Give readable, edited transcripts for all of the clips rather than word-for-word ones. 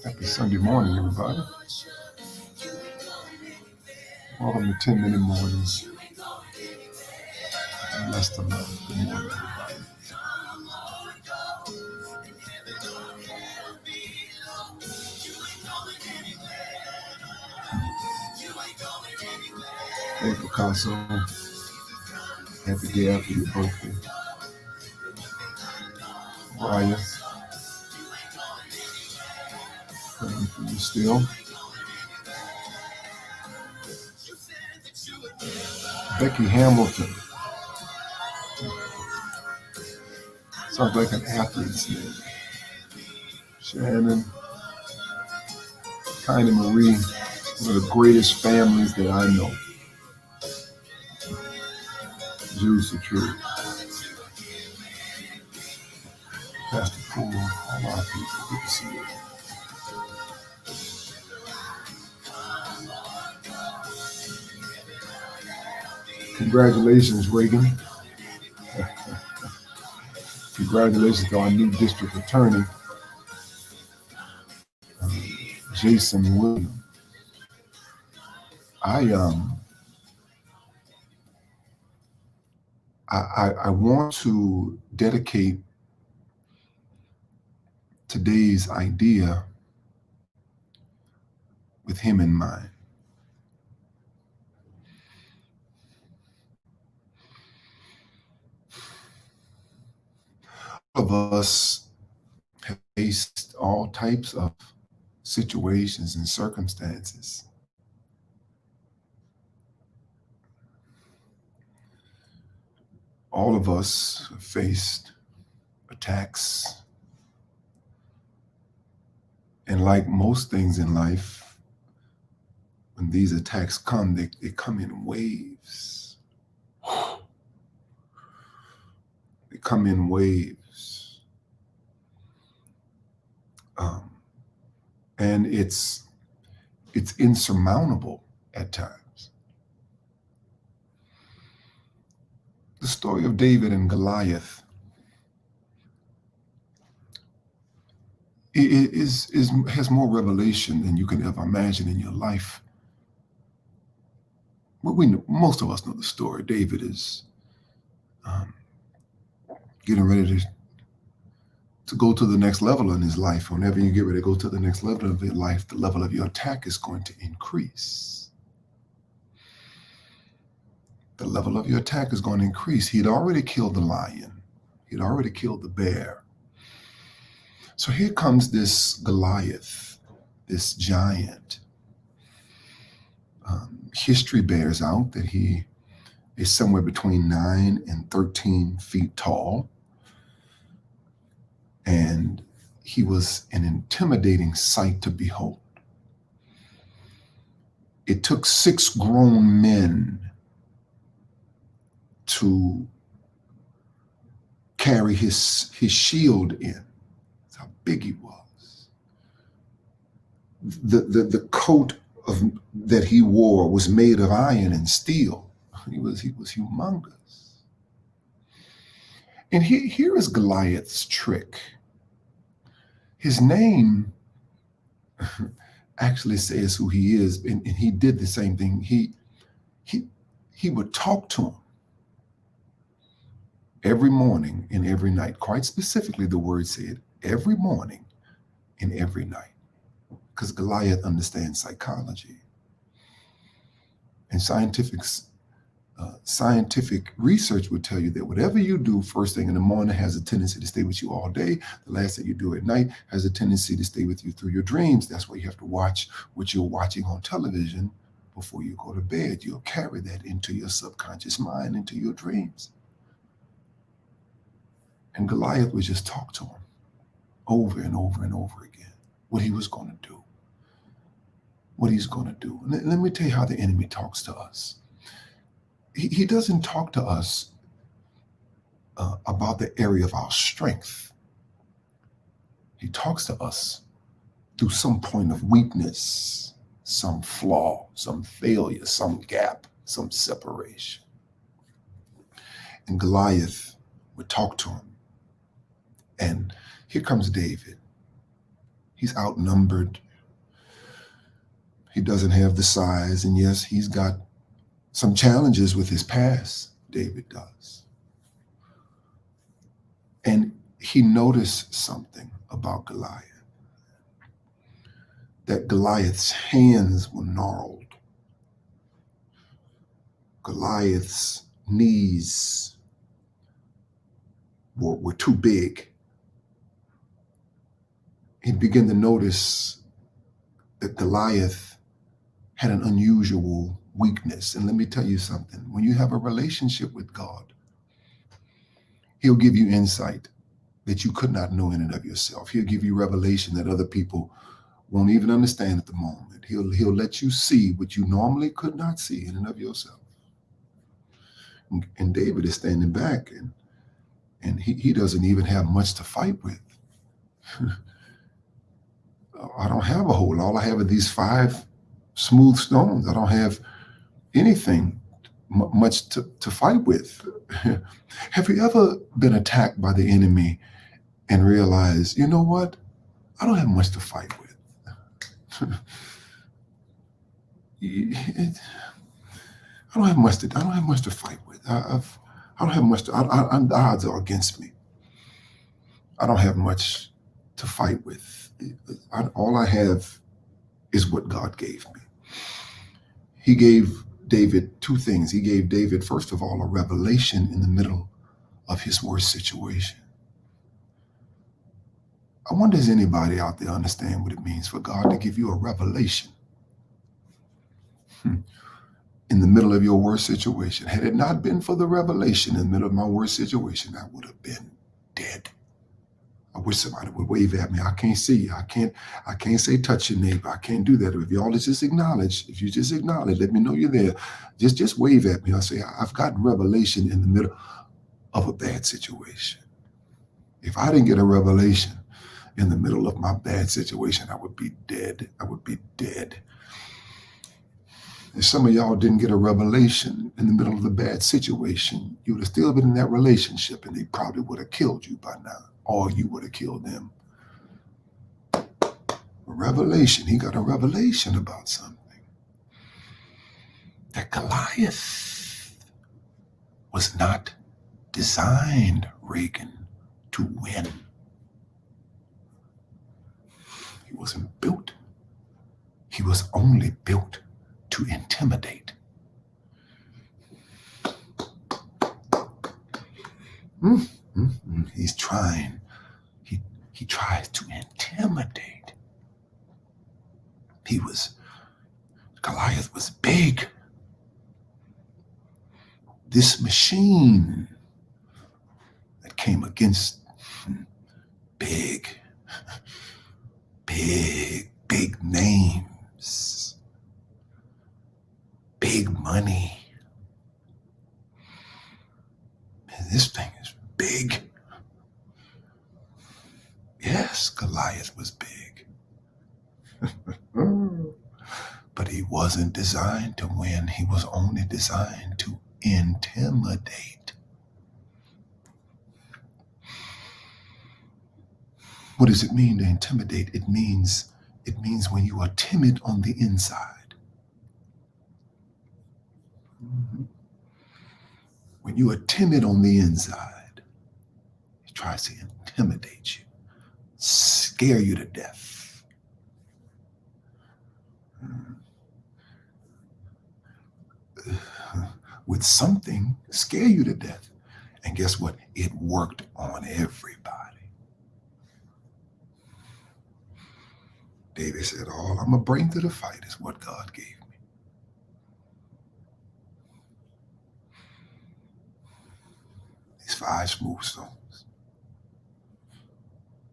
Happy Sunday morning, everybody. Welcome to 10-minute mornings. LESTER. Good morning, everybody. Hey, Picasso. Happy day after your birthday. Raya. Praying for you still. Becky Hamilton. Sounds like an athlete's name. Shannon. Kind Marie. One of the greatest families that I know. Jews are true. Pastor Poole, all our people, good to see you. Congratulations, Reagan. Congratulations to our new district attorney, Jason Williams. I want to dedicate today's idea with him in mind. All of us have faced all types of situations and circumstances. All of us have faced attacks. And like most things in life, when these attacks come, they come in waves. They come in waves. And it's insurmountable at times. The story of David and Goliath has more revelation than you can ever imagine in your life. Well, most of us know the story. David is getting ready to go to the next level in his life. Whenever you get ready to go to the next level of your life, the level of your attack is going to increase. The level of your attack is going to increase. He'd already killed the lion. He'd already killed the bear. So here comes this Goliath, this giant. History bears out that he is somewhere between 9 and 13 feet tall. And he was an intimidating sight to behold. It took 6 grown men to carry his shield in. That's how big he was. The coat that he wore was made of iron and steel. He was humongous. And here is Goliath's trick. His name actually says who he is, and he did the same thing. He would talk to him every morning and every night. Quite specifically, the word said every morning and every night, because Goliath understands psychology. And scientific research would tell you that whatever you do first thing in the morning has a tendency to stay with you all day. The last thing you do at night has a tendency to stay with you through your dreams. That's why you have to watch what you're watching on television before you go to bed. You'll carry that into your subconscious mind, into your dreams. And Goliath would just talk to him over and over and over again, what he was going to do, what he's going to do. Let me tell you how the enemy talks to us. He doesn't talk to us about the area of our strength. He talks to us through some point of weakness, some flaw, some failure, some gap, some separation. And Goliath would talk to him And here comes David. He's outnumbered. He doesn't have the size. And yes, he's got some challenges with his past. David does. And he noticed something about Goliath. That Goliath's hands were gnarled. Goliath's knees were too big. He began to notice that Goliath had an unusual weakness. And let me tell you something. When you have a relationship with God, he'll give you insight that you could not know in and of yourself. He'll give you revelation that other people won't even understand at the moment. He'll let you see what you normally could not see in and of yourself. And David is standing back, and he doesn't even have much to fight with. I don't have a whole. All I have are these 5 smooth stones. I don't have anything much to fight with. Have you ever been attacked by the enemy and realized, you know what? I don't have much to fight with. I don't have much to fight with. I don't have much. The odds are against me. I don't have much to fight with. All I have is what God gave me. He gave David 2 things. He gave David, first of all, a revelation in the middle of his worst situation. I wonder, does anybody out there understand what it means for God to give you a revelation in the middle of your worst situation? Had it not been for the revelation in the middle of my worst situation, I would have been dead. I wish somebody would wave at me. I can't see you. I can't say touch your neighbor. I can't do that. If y'all just acknowledge, if you just acknowledge, let me know you're there. Just wave at me. I'll say, I've gotten revelation in the middle of a bad situation. If I didn't get a revelation in the middle of my bad situation, I would be dead. I would be dead. If some of y'all didn't get a revelation in the middle of the bad situation, you would have still been in that relationship, and they probably would have killed you by now, or you would have killed them. A revelation. He got a revelation about something. That Goliath was not designed, Reagan, to win. He wasn't built. He was only built to intimidate. He's trying. He tries to intimidate. Goliath was big. This machine that came against big names, big money. Man, this thing is big. Yes, Goliath was big. But he wasn't designed to win. He was only designed to intimidate. What does it mean to intimidate? It means when you are timid on the inside. When you are timid on the inside, he tries to intimidate you, scare you to death. With something, scare you to death. And guess what? It worked on everybody. David said, all I'm going to bring to the fight is what God gave me. These 5 smooth stones.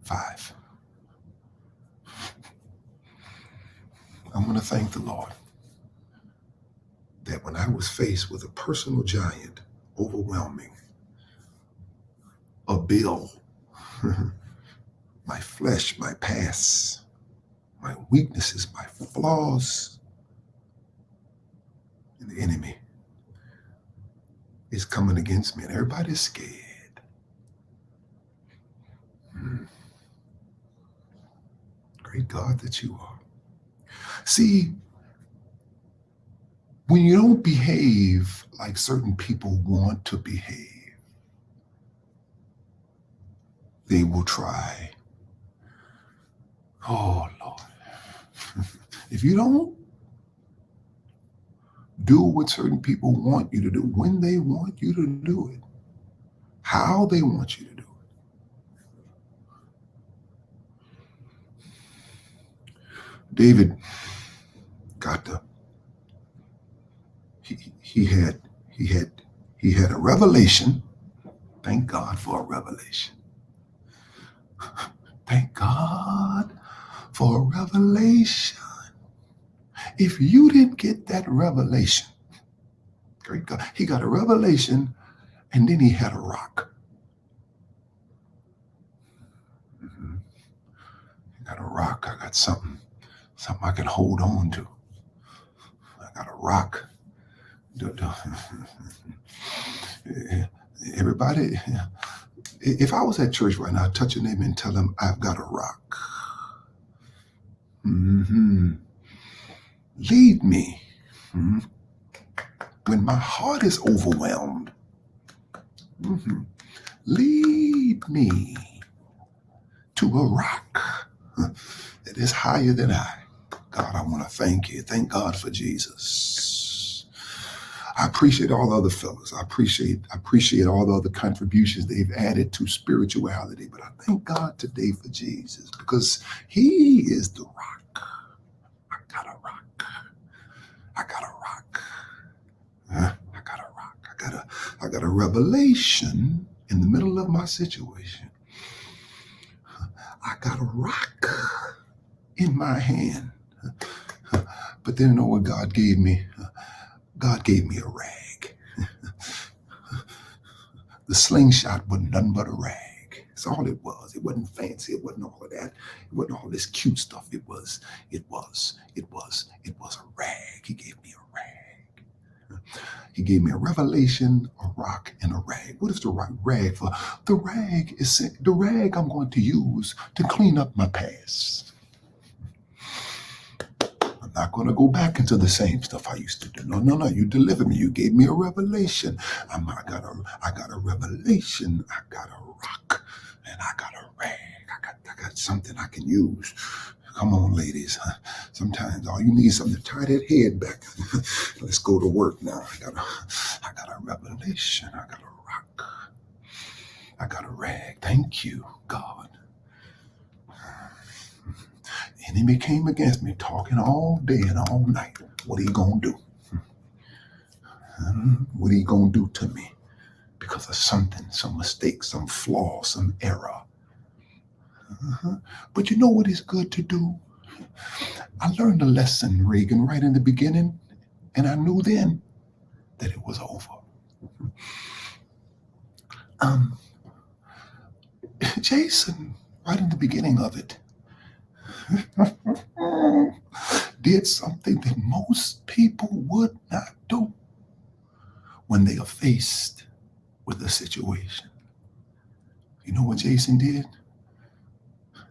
5. I'm going to thank the Lord that when I was faced with a personal giant, overwhelming, a bill, my flesh, my past, my weaknesses, my flaws, and the enemy is coming against me, and everybody's scared. Great God that you are. See, when you don't behave like certain people want to behave, they will try. Oh, Lord. If you don't do what certain people want you to do, when they want you to do it, how they want you to do it. David got the he had a revelation. Thank God for a revelation. Thank God for a revelation. If you didn't get that revelation, great God, he got a revelation and then he had a rock. Mm-hmm. I got a rock. I got something I can hold on to. I got a rock. Everybody, if I was at church right now, I'd touch a neighbor and tell them I've got a rock. Mm-hmm. Lead me. Mm-hmm. When my heart is overwhelmed, mm-hmm, lead me to a rock that is higher than I. God, I want to thank you. Thank God for Jesus. I appreciate all the other fellows. I appreciate all the other contributions they've added to spirituality. But I thank God today for Jesus because he is the rock. I got a rock. I got a rock. I got a rock. I got a revelation in the middle of my situation. I got a rock in my hand. But then you know what God gave me? God gave me a rag. The slingshot wasn't nothing but a rag. That's all it was. It wasn't fancy. It wasn't all of that. It wasn't all this cute stuff. It was a rag. He gave me a rag. He gave me a revelation, a rock, and a rag. What is the rag for? The rag I'm going to use to clean up my past. I'm not going to go back into the same stuff I used to do. No. You delivered me. You gave me a revelation. I got a revelation. I got a rock, and I got a rag. I got something I can use. Come on, ladies. Sometimes all you need is something to tie that head back. Let's go to work now. I got a revelation. I got a rock. I got a rag. Thank you, God. Enemy came against me, talking all day and all night. What are you going to do? What are you going to do to me? Because of something, some mistake, some flaw, some error. But you know what is good to do? I learned a lesson, Reagan, right in the beginning, and I knew then that it was over. Jason, right in the beginning of it, did something that most people would not do when they are faced with a situation. You know what Jason did?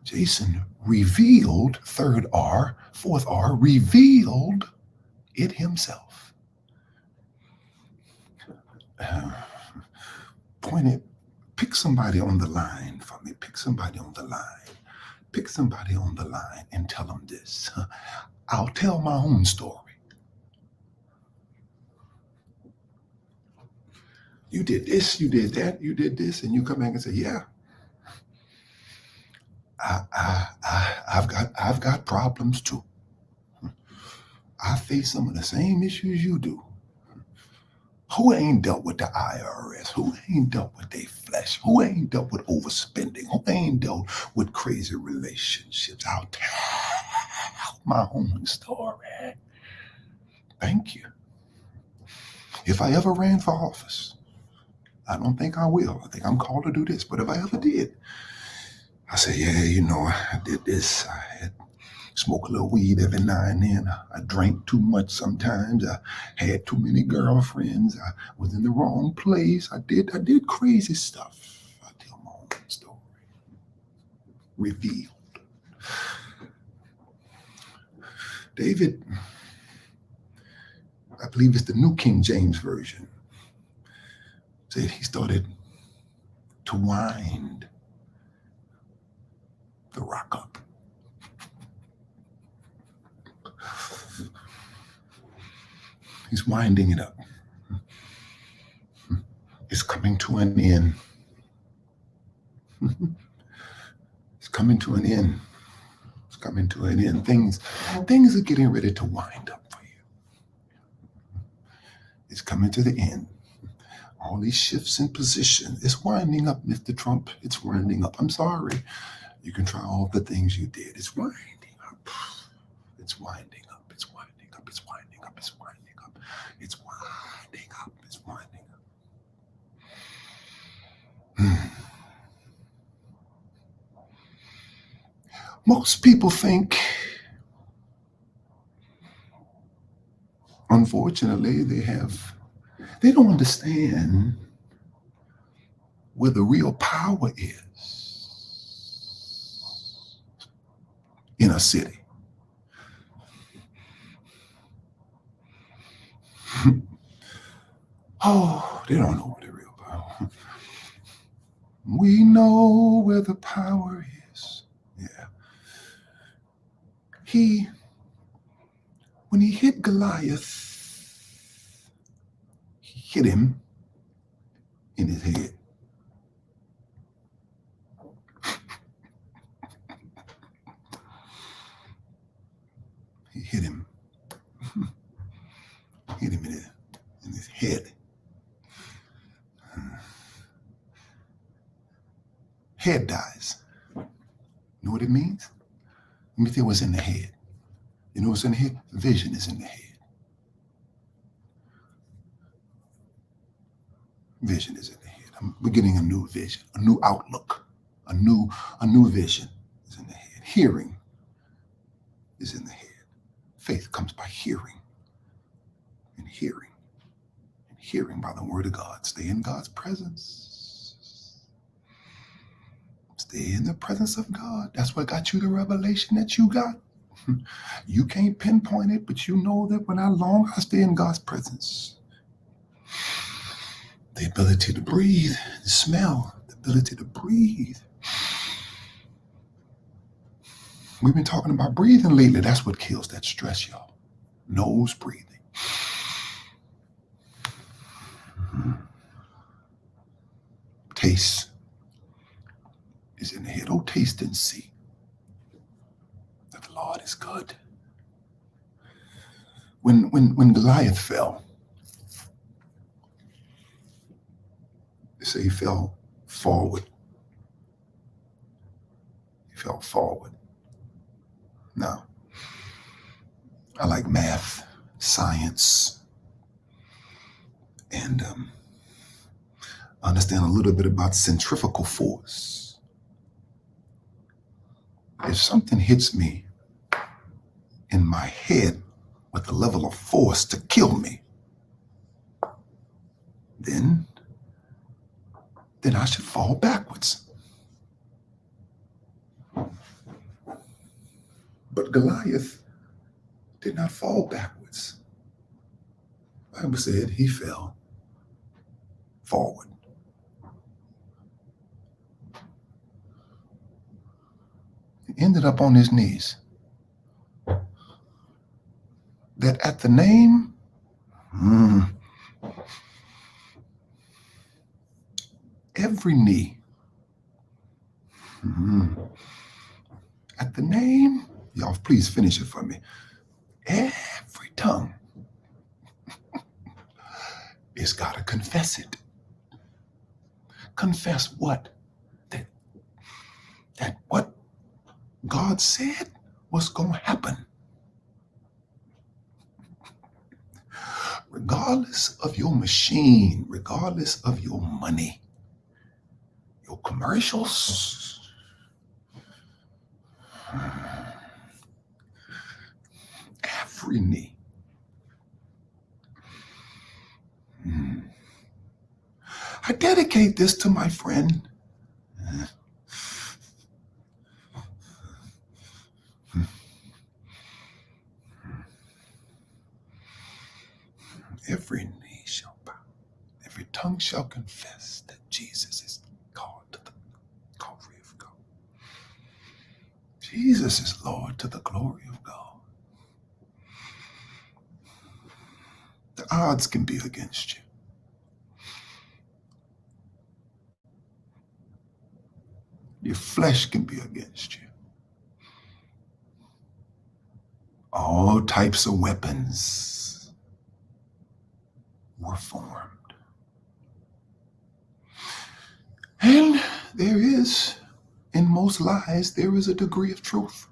Jason revealed, third R, fourth R, revealed it himself. Pick somebody on the line for me. Pick somebody on the line and tell them this. I'll tell my own story. You did this, you did that, you did this, and you come back and say, yeah, I've got problems too. I face some of the same issues you do. Who ain't dealt with the IRS? Who ain't dealt with their flesh? Who ain't dealt with overspending? Who ain't dealt with crazy relationships? I'll tell my own story. Thank you. If I ever ran for office, I don't think I will. I think I'm called to do this. But if I ever did, I say, yeah, I did this. I had smoke a little weed every now and then. I drank too much sometimes. I had too many girlfriends. I was in the wrong place. I did crazy stuff. I tell my own story. Revealed. David, I believe it's the New King James Version, said he started to wind the rock up. He's winding it up. It's coming to an end. It's coming to an end. It's coming to an end. Things are getting ready to wind up for you. It's coming to the end. All these shifts in position. It's winding up, Mr. Trump. It's winding up. I'm sorry. You can try all the things you did. It's winding up. It's winding up. It's winding up. It's winding up. It's winding up. It's winding up. It's winding up. Most people think, unfortunately, they don't understand where the real power is in a city. Oh, they don't know where the real power. We know where the power is. Yeah. When he hit Goliath, he hit him in his head. He hit him. Hit him in his head. Head dies. You know what it means? Let me tell you what's in the head. You know what's in the head? Vision is in the head. Vision is in the head. We're getting a new vision, a new outlook, a new vision is in the head. Hearing is in the head. Faith comes by hearing, and hearing, and hearing by the word of God. Stay in God's presence. Stay in the presence of God. That's what got you the revelation that you got. You can't pinpoint it, but you know that when I stay in God's presence, the ability to breathe, the smell, the ability to breathe. We've been talking about breathing lately. That's what kills that stress, y'all. Nose breathing. Taste is in the head. Oh, taste and see that the Lord is good. When Goliath fell, they say he fell forward. He fell forward. Now, I like math, science, and I understand a little bit about centrifugal force. If something hits me in my head with a level of force to kill me, then I should fall backwards. But Goliath did not fall backwards. The Bible said he fell forward. He ended up on his knees. That at the name, every knee, at the name, y'all please finish it for me, every tongue is got to confess it. Confess what? That what God said was going to happen. Regardless of your machine, regardless of your money, your commercials, every knee. I dedicate this to my friend. every knee shall bow, every tongue shall confess that Jesus is called to the glory of God. Jesus is Lord to the glory of God. The odds can be against you. Your flesh can be against you. All types of weapons were formed. And there is, in most lies, there is a degree of truth.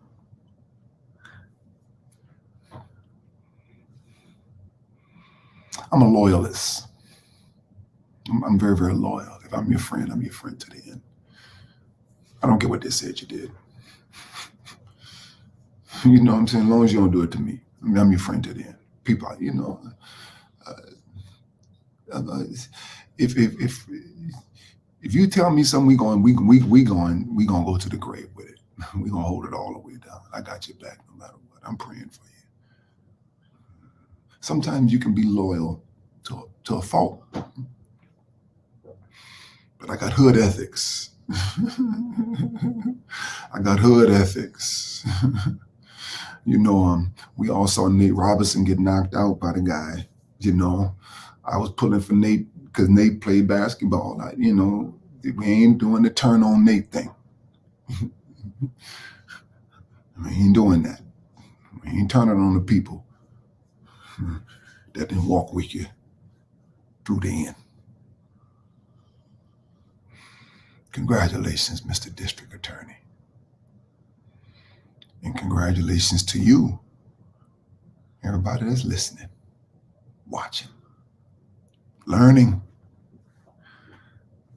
I'm a loyalist. I'm very, very loyal. If I'm your friend to the end. I don't care what they said you did. You know what I'm saying? As long as you don't do it to me, I'm your friend to the end. People, if you tell me something, we gonna go to the grave with it. We gonna hold it all the way down. I got your back no matter what. I'm praying for you. Sometimes you can be loyal to a fault, but I got hood ethics. I got hood ethics. We all saw Nate Robinson get knocked out by the guy. I was pulling for Nate because Nate played basketball. We ain't doing the turn on Nate thing. We ain't doing that. We ain't turning on the people that didn't walk with you through the end. Congratulations, Mr. District Attorney. And congratulations to you, everybody that's listening, watching, learning.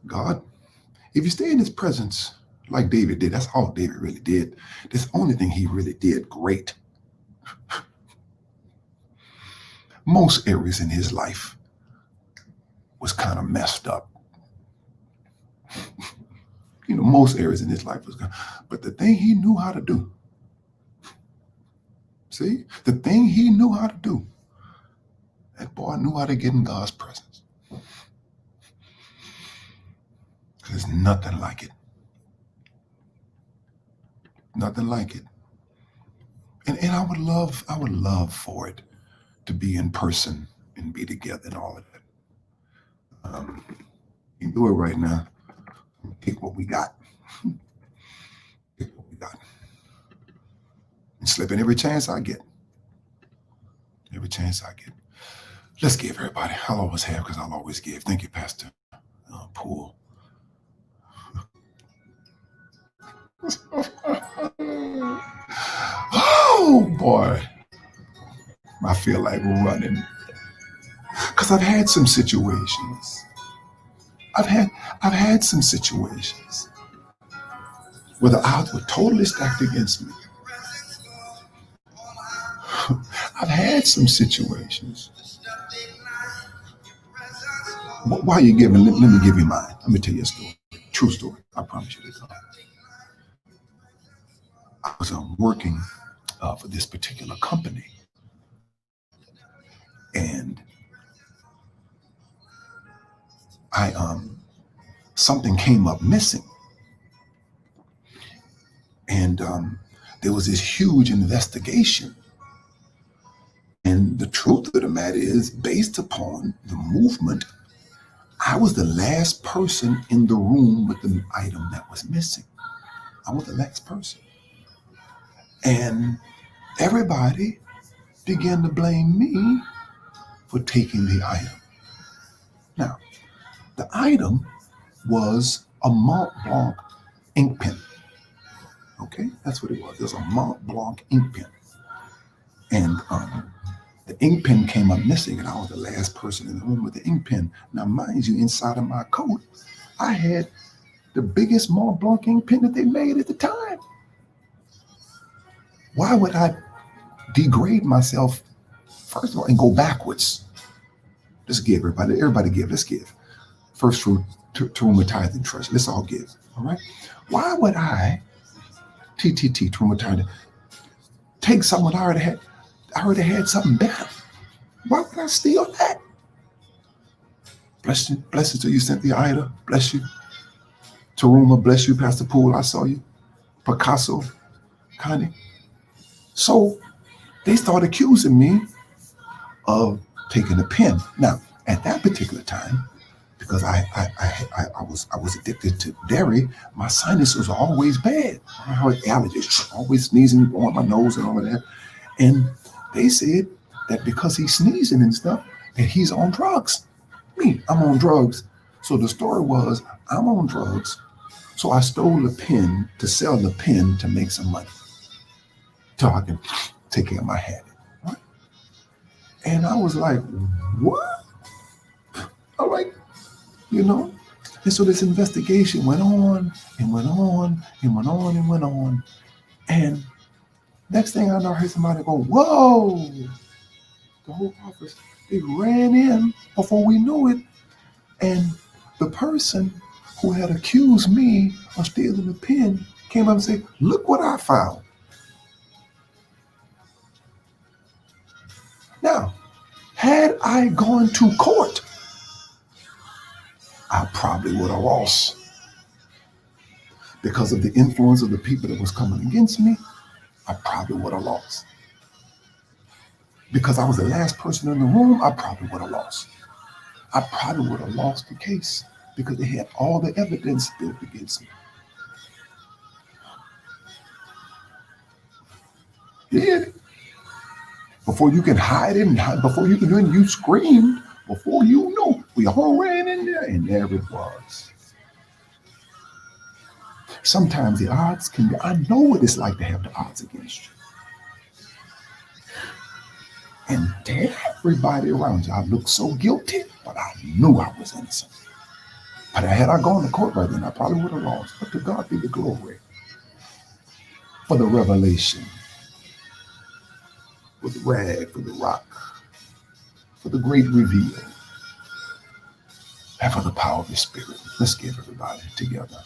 God, if you stay in his presence like David did, that's all David really did. That's the only thing he really did great. Most areas in his life was kind of messed up. Most areas in his life was good. But the thing he knew how to do, the thing he knew how to do, that boy knew how to get in God's presence. There's nothing like it. Nothing like it. And I would love for it to be in person and be together and all of that. You can do it right now. Take what we got. Take what we got. And slip in every chance I get. Every chance I get. Let's give, everybody. I'll always have because I'll always give. Thank you, Pastor Poole. Oh, boy. I feel like running. Because I've had some situations. I've had some situations where the odds were totally stacked against me. I've had some situations. While you're giving, let me give you mine. Let me tell you a story. True story. I promise you this. I was working for this particular company. And something came up missing. And there was this huge investigation. And the truth of the matter is, based upon the movement, I was the last person in the room with the item that was missing. I was the last person. And everybody began to blame me for taking the item. Now, the item was a Mont Blanc ink pen. Okay, that's what it was. It was a Mont Blanc ink pen. And the ink pen came up missing, and I was the last person in the room with the ink pen. Now, mind you, inside of my coat, I had the biggest Mont Blanc ink pen that they made at the time. Why would I degrade myself, first of all, and go backwards? Let's give, everybody. Everybody give. Let's give. First fruit to whom a tithing trust. Let's all give. All right? Why would I, TTT, to whom a tithing, take someone I already had something better? Why would I steal that? Blessings to you, Cynthia Ida. Bless you. Taruma, bless you. Pastor Poole, I saw you. Picasso, Connie. So they started accusing me of taking a pen. Now, at that particular time, because I was addicted to dairy, my sinuses were always bad. I had allergies, always sneezing, blowing my nose and all of that. And they said that because he's sneezing and stuff, that he's on drugs. Me, I'm on drugs. So the story was, I'm on drugs. So I stole a pen to sell the pen to make some money, so I can take care of my habit. Right? And I was like, what? All right, you know? And so this investigation went on and went on and went on and went on. And next thing I know, I heard somebody go, whoa! The whole office, they ran in before we knew it. And the person who had accused me of stealing the pen came up and said, look what I found. Now, had I gone to court, I probably would have lost. Because of the influence of the people that was coming against me, I probably would have lost. Because I was the last person in the room, I probably would have lost. I probably would have lost the case because they had all the evidence built against me. Yeah. Before you can hide it, before you can do it, you screamed. Before you know, we all ran in there, and there it was. Sometimes the odds can be, I know what it's like to have the odds against you. And to everybody around you, I looked so guilty, but I knew I was innocent. But had I gone to court right then, I probably would have lost. But to God be the glory for the revelation, for the rag, for the rock, for the great reveal, and for the power of the Spirit. Let's get everybody together.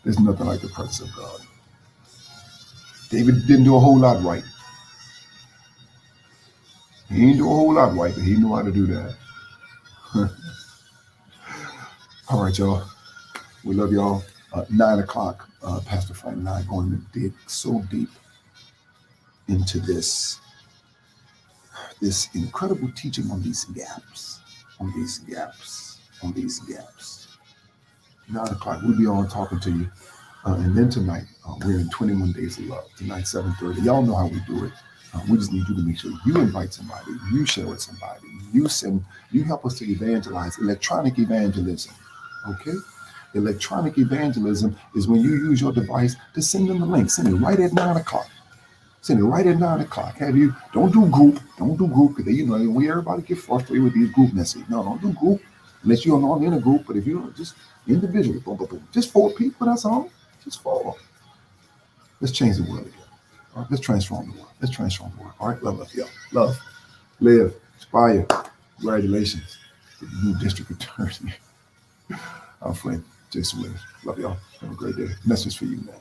There's nothing like the presence of God. David didn't do a whole lot right. He didn't do a whole lot right, but he knew how to do that. All right, y'all. We love y'all. 9 o'clock, Pastor Frank and I are going to dig so deep into this incredible teaching on these gaps, on these gaps, on these gaps. 9 o'clock, we'll be on talking to you. And then tonight, we're in 21 Days of Love. Tonight, 7:30. Y'all know how we do it. We just need you to make sure you invite somebody, you share with somebody, you help us to evangelize, electronic evangelism, okay? Electronic evangelism is when you use your device to send them the link. Send it right at 9 o'clock. Send it right at 9 o'clock. Don't do group, because everybody get frustrated with these group messages. No, don't do group unless you're not in a group, but if you don't, just individually, boom, boom, boom. Just 4 people, that's all. Just 4. Let's change the world again. All right, let's transform the world. Let's transform the world. All right, love, y'all. Love, live, inspire. Congratulations to the new district attorney, our friend Jason Williams. Love y'all. Have a great day. Message for you, man.